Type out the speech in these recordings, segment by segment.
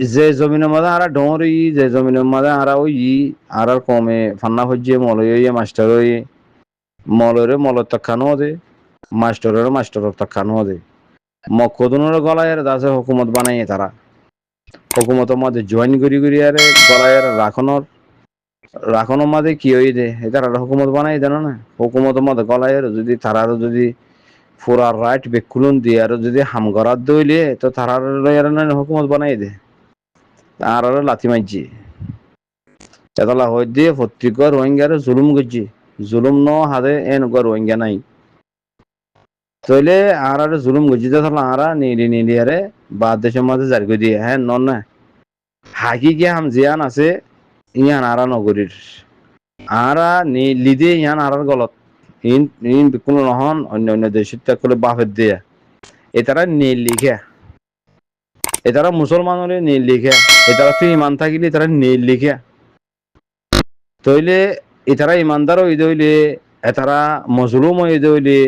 যে জমিনের মধ্যে আরা ডোঁরি, যে জমিনের মধ্যে আরা ওই আর কমে ফান্না হজ্জে মলয় মাস্টার হয়ে মলরে মলত তাকানো দে, মাস্টারের মাস্টার তাকানো দে, মকদুনের গলায় দাসে হুকুমত বানাইয়ে তারা হুকুমতের মধ্যে জয়েন করি আরে গলায় রাখনের মাঝে কি হয়ে দে এটা হুকুমত বানাই দেন না হুকুমতের মধ্যে গলায় যদি তারা যদি ফুরার রাইট বেকুলন দিয়ে আর যদি হাম করার দইলে তো তারা হুকুমত বানাই দে আর লাথি মারছি চেতলা হয়ে দিয়ে প্রত্যেক রোহিঙ্গার জুলুম করছি জুলুম ন হাতে এনেকুৱা রোহিঙ্গা নাই তইলে আর জুলুম করছি তাহলে আরা নিলি আরে বাদ দেশের মাঝে জারি করে দিয়ে হ্যাঁ নন না হাকি কি হাম জিয়ান আছে ইয়ান আরা নগরীর আরা লিদে ইয়ান আরার গলত ইন ইন কোনো নহন অন্য দেশের করে বাফের দিয়ে এটারা নীল লিখে এটারা মুসলমানের নীল লিখে এটারা তো ইমান থাকিলে তারা নীল লিখে তইলে এটারা ইমানদার হয়ে দইলে এটারা মজলুম হয়ে দইলে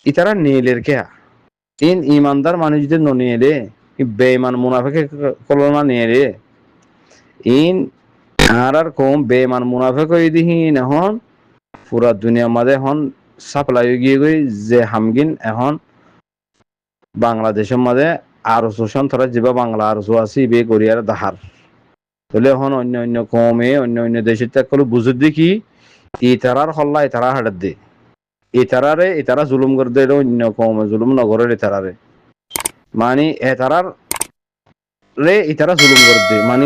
এটারা নীলের কে ইন ইমানদার মানুষ যদি ননিয়েলে বেঈমান মুনাফিকে কলনা নিয়ে রে ইন আর কম বেঈমান মুনাফিক হয়ে দিহি এখন পুরা দুনিয়ার মাঝে এখন সাপ্লাই গিয়ে গই যে হামগিন এখন বাংলাদেশের মাঝে আর শোষণ তারা যেবা বাংলা আর আছে বে করিয়ার দাহার তাহলে এখন অন্য কমে অন্য দেশের ত্যাগ করে বুঝে দেখি ইতারার হল্লা ইতারা হাটার দে ইতারারে ইতারা জুলুম করে দে অন্য কমে জুলুম নগরের ইতারারে মানে এতারার রে ইতারা জুলুম করে দে মানে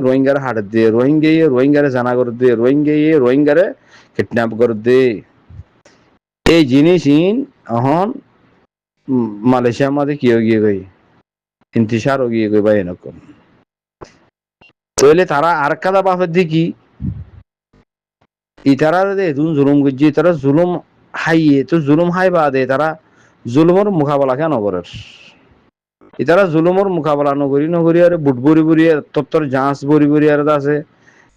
রোহিঙ্গার হাটার দে রোহিঙ্গারে জানা করে দে রোহিঙ্গারে কিডন্যাপ করে দে এই জিনিস ইন এখন মালয়েশিয়ার মধ্যে কি গিয়ে গই ইন্তিসার গিয়ে গই বা এরকম তাহলে তারা আর কাদা বাপের দিকি ইতারা দে জুলুম করছি তারা জুলুম হাইয়ে তো জুলুম হাই বা দে তারা জুলুমের মোকাবেলা কেন করে ইতারা জুলুমের মোকাবেলা নগরী আর বুট বরি তত্তর জাঁচ বরি আর আছে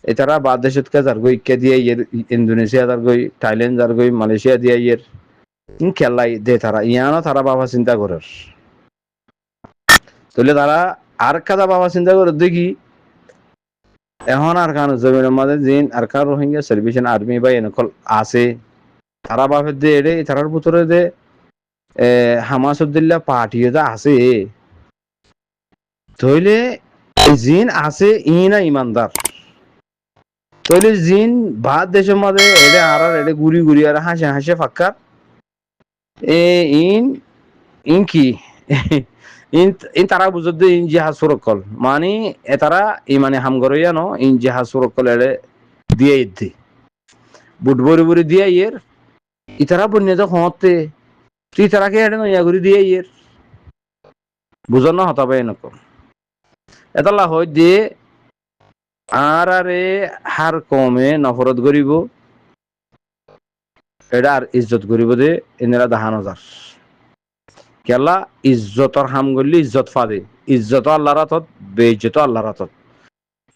এতারা বাদ দেশত কে যার গই ইক্কা দিয়ে ইন্দোনেশিয়া যার গই থাইল্যান্ড যার গই মালয়েশিয়া দিয়ে খেলাই দে তারা ইয়ানো তারা বাবা চিন্তা করে তাহলে তারা আর কাদা বাবা চিন্তা করে দেখি এখন আর কান জমিনের মাঝে জিন আর কার রোহিঙ্গা সার্ভিসন আর্মি বা এনেকল আছে তারা বাপের দে এড়ে তারার ভিতরে দে হামাসুদ্দিল্লা পার্টি আছে তইলে জিন আছে ইনা ইমানদার তইলে জিন ভাত দেশের মাঝে এড়ে আর এড়ে গুড়ি আর হাসে ফাক্কার ইন ইন কি ইন তারা বুঝত দে ইন জিহাজ সুরকল মানে এতারা মানে হামগরইয়া ন ইন জিহাজ সুরকল এড়ে দিয়ে ইদ্দি বুট বরি দিয়ে ইয়ের ইতারা বন্যে তো হতে তুই তারাকে এড়ে নইয়া করে দিয়ে ইয়ের বুঝন না হতাবে এনকম এতলা হয় দিয়ে আরে হার কমে নফরত করিব এটা আর ইজ্জত করিব দে এনারা দাহান হাজার কেলা ইজ্জতর হাম করলে ইজ্জত ফাদে ইজ্জত আল্লাহর হাতত বেইজ্জত আল্লাহর হাতত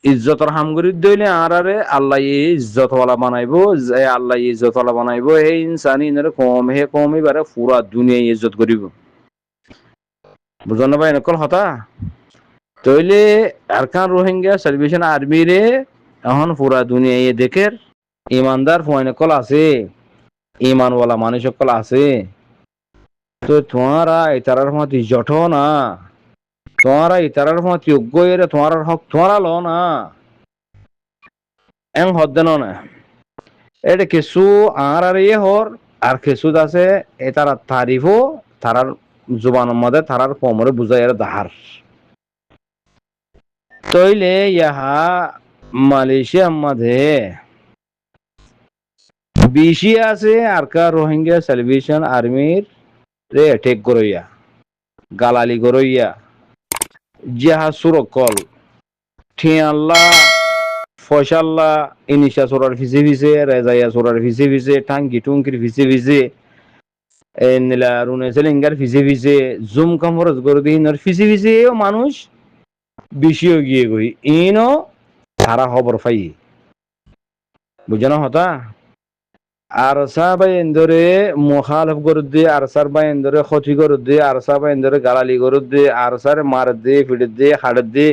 ইজ্জতর হাম করি দইলে আরে আল্লাহ ইজ্জতওয়ালা বানাইবো যে আল্লাহ ইজ্জতওয়ালা বানাইবো এই ইনসানি এনারে কমে বারে পুরা দুনিয়া ইজ্জত করিব বুঝন না ভাই নকল হতা তইলে আরকান রোহিঙ্গা সার্ভিসন আর্মি রে এখন পুরা দুনিয়া দেখের ইমানদার ফয়নকল আছে ইমানওয়ালা মানুষ সকল আছে তো তোমারা ইতারার মতো জঠ না তোমারা ইতারার মতো যোগ্য এরে তোমার হক তোমারা লো না এং হদ্দেন না এটা কিছু আর হর আর কিছু আছে এ তারা তারিফও তারার জুবানের মধ্যে তারার কোমরে বুঝাই এর দাহার তইলে ইহা মালয়েশিয়ার মধ্যে বেশি আছে আর কা রোহিঙ্গা সালভেশন আর্মির রে অ্যাটাক করইয়া গালালি করইয়া জিহা সুরকল ঠিয়াল্লা ফয়সাল্লা ইনিশা সোরার ফিসে রেজাইয়া সোরার ফিসে টাঙ্কি টুঙ্কির ফিসে নীলা রুনে সেলিঙ্গার ফিসে জুম কামরজ করে দিনর ফিসেও মানুষ বেশিও গিয়ে গই ইনো তারা খবর পাই বুঝানো হতা আর সাবাই এন্দরে মুখালফ করে দে আর সার বাই এন্দরে ক্ষতি করে দে আর সাবাই এন্দরে গালালি করে দে আর সার মার দে ফিট দে হাড় দে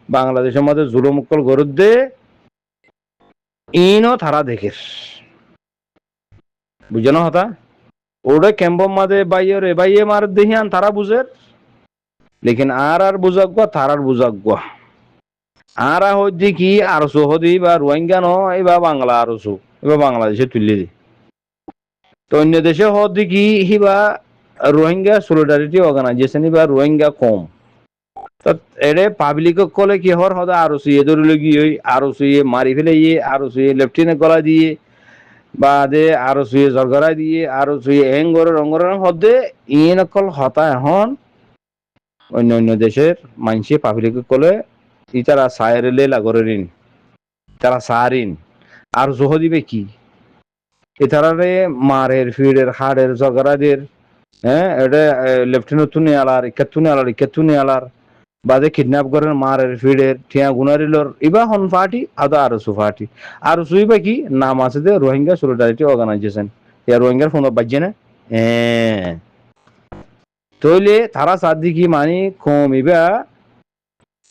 বাংলাদেশের মধ্যে জুলুমকল গরুর দে ইনও তারা দেখে বুঝে না হতা ওটা ক্যাম্পর মাঝে বাইয়ে রে বাইয়ে মার দেহিয়ান তারা বুঝের লেকিন আর বুঝাক তারার বুঝাক আরা হচ্ছে কি আরসু হদি বা রোহিঙ্গা নয় বা বাংলা আরসু এবার বাংলাদেশে তুললে দি তো অন্য দেশে হদি কি হিবা রোহিঙ্গা সলিডারিটি অর্গানাইজেশন বা রোহিঙ্গা কম এরে পাবলিক কলে কি হর হদা আরসু এ ধরে গিয়ে আরসু মারি ফেলে আরসু লেফটেন্যান্ট গলা দিয়ে বা দে আরসু জরগরা দিয়ে আরসু এঙ্গর রঙ্গর হদে ইন কল হতা এখন অন্য অন্য দেশের মানুষে পাবলিক কলে ইতারা সায়ের লেলা করে ঋণ তারা সারিন আর জহ দিবে কি এতারারে মারের ফিরের হাড়ের জগরাদের হ্যাঁ এটা লেফটেন্যান্ট তুনে আলার ইকেতুনে আলার বাদে কিডন্যাপ করেন মারের ফিরের ঠিয়া গুনারিলর ইবা হন পার্টি আদা আরসু পার্টি আরসু ইবা কি নাম আছে দে রোহিঙ্গা সলিডারিটি অর্গানাইজেশন ইয়া রোহিঙ্গার ফোন বাজছে না হ্যাঁ তইলে তারা সাদিকি মানি কম ইবা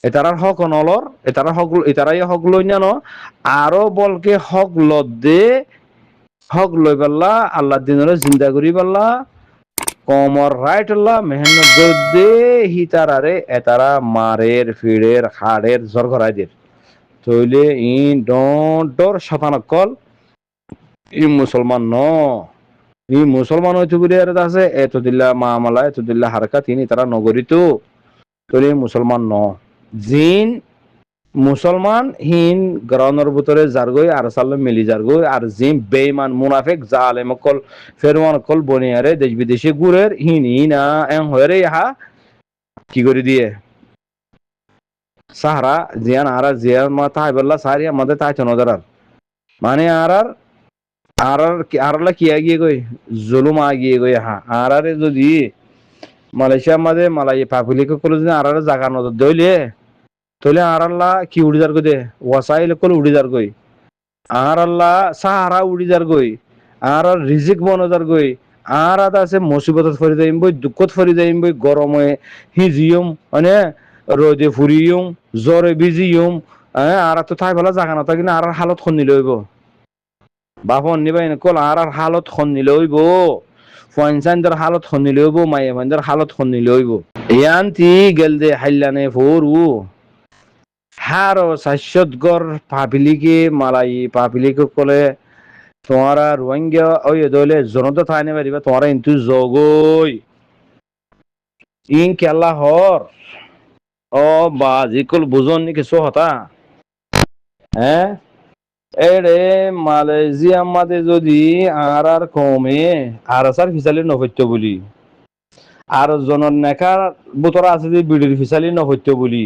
এটার হক নলর এটারাই হক লই না আরো বলকে হক লদ্দে হক লই পাল্লা আল্লাহ দিনের জিন্দা করি পাল্লা কমর রাইট আল্লাহ মেহনত দে হি তারারে এটারা মারের ফিড়ের হাড়ের জর করাই দের তইলে ই ডর শতানকল ই মুসলমান ই মুসলমান হইতে বলে আর আছে এত দিল্লা মামলা এত দিল্লা হারকা তিনি তারা নগরিত তইলে মুসলমান জিন মুসলমান হিন গ্রাউন্ডের ভিতরে যারগই আর সাল্লে মিলি যারগই আর জিম বেঈমান মুনাফিক জালেম কল ফেরওয়ান কল বনিয়ারে দেশ বিদেশে ঘুরের হিন হিনা এন হরে ইহা কি করে দিয়ে সাহারা জিয়ান আরা জিয়ান মা তাই বললা সারি আমাদের তাই নজরার মানে আরলা কি আগিয়ে গই জুলুম আগিয়ে গই হা আরারে যদি মালয়েশিয়া মাঝে মালাই পাবলিক কল যদি আরারে জায়গা নজর দইলে তাহলে আর আল্লাহ কি উড়ি যার দে ওয়াসাইল কল উড়ি যার গই আর আল্লাহ সাহারা উড়ি যার গই আর রিজিক বন যার গই আর আদা আছে মুসিবতত ফরি যাইম বই দুঃখত ফরি যাইম বই গরমে হিজিয়ম মানে রোদে ফুরিয়ম জ্বরে বিজিয়ম আর তো তাই ভালো জাগা না কিনা আর হালত খন নিলে হইব বাপন নিবাই কল আর হালত খন নিলে হইব ফয়েনসাইনদের হালত খন নিলে হইব মায়ে মাইনদের হালত খন নিলে হইব ইয়ান্তি গেল দে হাইলানে ফোরু হারো সাইসদগর পাবলিকে মালাই পাবলিকে কলে তোমারা রোহিঙ্গা ওই দলে জনতা থাইনে পারিবা তোমারা কিন্তু জগই ইন কেলা হর ও বা জিকুল বুঝন নি কিছু হতা হ্যাঁ এরে মালয়েশিয়া মাঝে যদি আর কমে আর সার ফিসালি নফত্য বলি আর জনের নেখার বুতরা আছে যে বিড়ির ফিসালি নফত্য বলি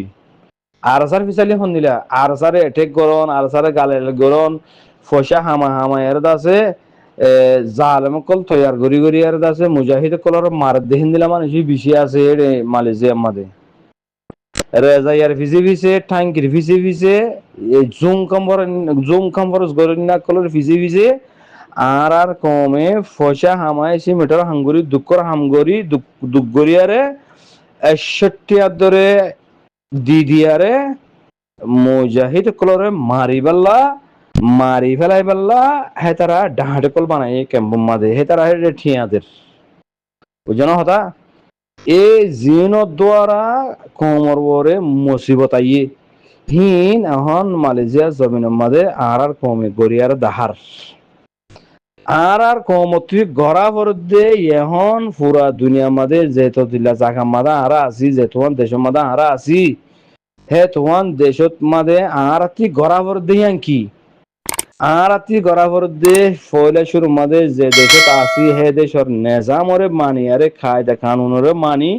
আর সার ফিসালি হন দিলা আর সারে এটেক করন আর সারে গালে গরন ফসা হামা এর দাসে জালেম কল তৈয়ার গরি এর দাসে মুজাহিদ কলর মার দেহিন দিলা মানুষ বেশি আছে রে মালয়েশিয়া মাঝে রেজা ইয়ার ফিসে ট্যাঙ্কির ফিসে জুম কম্বর গরিনা কলর ফিসে আর কমে ফসা হামায় সে মিটার হাঙ্গুরি দুঃখর হামগরি দুঃখ গরিয়ারে 61 ধরে দিদিয়ারে মুজাহিদ কলরে মারি ফেলাই পাল্লা হে তারা ডাহাটে কল বানাই ক্যাম্প মাঝে হে তারা হে ঠিয়াদের বুঝানো হতা এ জিনের দ্বারা কমর বরে মুসিবত আইয়ে হিন এখন মালয়েশিয়া জমিনের মাঝে আর কমে গরিয়ার দাহার আর কমতি গড়া পড়ে এখন পুরা দুনিয়ার মাঝে যেহেতু দিল্লা জাগা মাদা আরা আছি যে তোমার দেশের মাদা আরা আছি হে তোমার দেশত মাঝে আর গড়া পড়ে কি আর গড়া পড়ে ফয়লা শুরু মাঝে যে দেশত আছি হে দেশের নেজামরে মানি আরে খায়দা কানুনরে মানি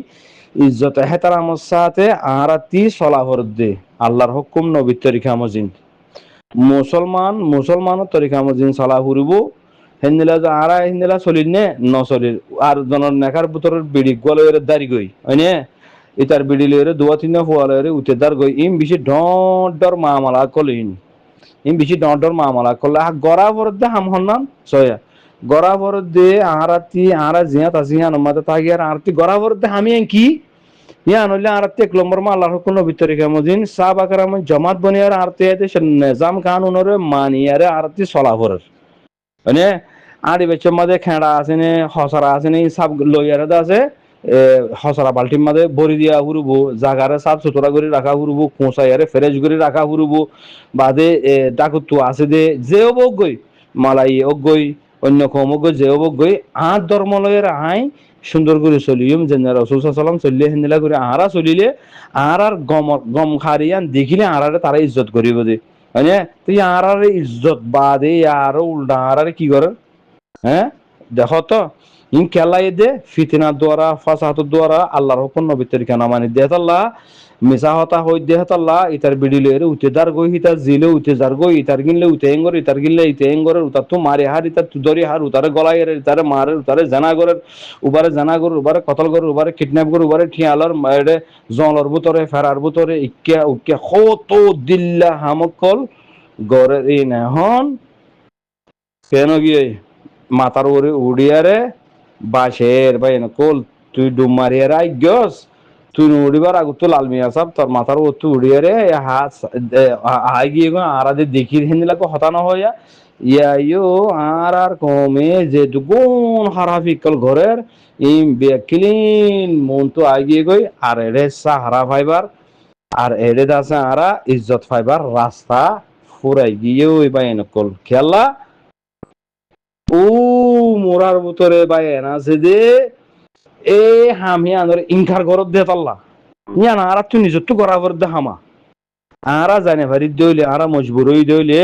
ইজ্জত হে তার আমার সাথে আর চলা পড়ে আল্লাহর হুকুম নবীর তরিকা মজিন মুসলমানের তরিকা মজিন চলা ফুরিব হেন্দিলা আরা হেন্দিলা চলির নে নচলির আর জনের নেখার ভিতরের বিড়ি গোয়ালের দাঁড়ি গই হয়নে ইতার বিড়ি লইরে দুয়া তিন ফুয়ালের উঠে দাঁড় গই ইম বেশি ডর মামালা কলিন ইম বেশি ডর মামালা করলে গড়া ভরত হাম হন্নান সয়া গড়া ভরত দে আরা জিয়াত আসিয়ান মাতে তাগি আর আরতি গড়া ভরত হামি কি ইয়ান হইলে আর এক নম্বর মা আল্লাহর হুকুম নবী তরিকা মদিন সাহাবা কেরাম জমাত বনিয়ার আরতে এতে নিজাম কানুনের মানিয়ারে আরতি চলা করে মানে আড়ি বেচের মাঝে খেঁড়া আছে নে হসরা আছে নে সব লইয়ারে আছে হসরা বাল্টির মাঝে ভরি দিয়া হুরুবো জাগারে সাফ সুতরা করে রাখা হুরুবো কোঁচাইয়ারে ফ্রেশ করে রাখা হুরুবো বাদে ডাকুতু আছে দে যে অবগই মালাই অগই অন্য কম অগই যে অবগই আর ধর্মলয়ের আই সুন্দর করে চলিম যেন রসুল সাল্লাম চলিয়ে হিন্দিলা করে আহারা চলিলে আর গম গম খারিয়ান দেখিলে আহারে তারা ইজ্জত করিব দে মানে তুই আহারে ইজ্জত বাদে আর উল্টা আহারে কি করে হ্যাঁ দেখো তো ইন খেলাই দে ফিতনার দ্বারা ফাসাহাতের দ্বারা আল্লাহর হুকুম নবী তরিকা না মানি দেহ আল্লাহ মিসা হতা হই দেহ আল্লাহ ইতার বিডিলে উতেদার গই হিতার জিলে উতেজার গই ইতার গিনলে উতে এঙ্গর ইতার গিনলে ইতে এঙ্গর উতার তো মারে হার ইতার তুদরি হার উতারে গলাই এর ইতারে মারে উতারে জানা গরের উবারে জানা গর উবারে কতল গর উবারে কিডন্যাপ গর উবারে ঠিয়ালর মারে জলর ভিতরে ফেরার ভিতরে ইক্কা উক্কা কত দিল্লা হামকল গরে ইন হন কেন গিয়ে মাথার উপরে উড়িয়ারে বাঁশের বা এনকল তুই ডুব মারিয়ার আই গস তুই উড়িবার আগ তো লাল মিয়া সাহেব তোর মাথার উপর তুই উড়িয়ারে হাত হাই গিয়ে আরাদের দেখি হিন্দিলাকে হতানো হইয়া ইয়ো আর কমে যে দুগুণ হারাফিকল ঘরের এই ক্লিন মন তো আগিয়ে গই আর এড়ে সাহারা ফাইবার আর এড়ে দাসে আরা ইজ্জত ফাইবার রাস্তা ফুরাই গিয়ে ওই বা এনকল খেলা ও মোরার ভিতরে বাই আছে যে এ হামি আনর ইনকার ঘরত দে তাল্লা ইয়া না আর তুই নিজত তো করা করে দে হামা আরা জানে ভারি দইলে আরা মজবুর হই দইলে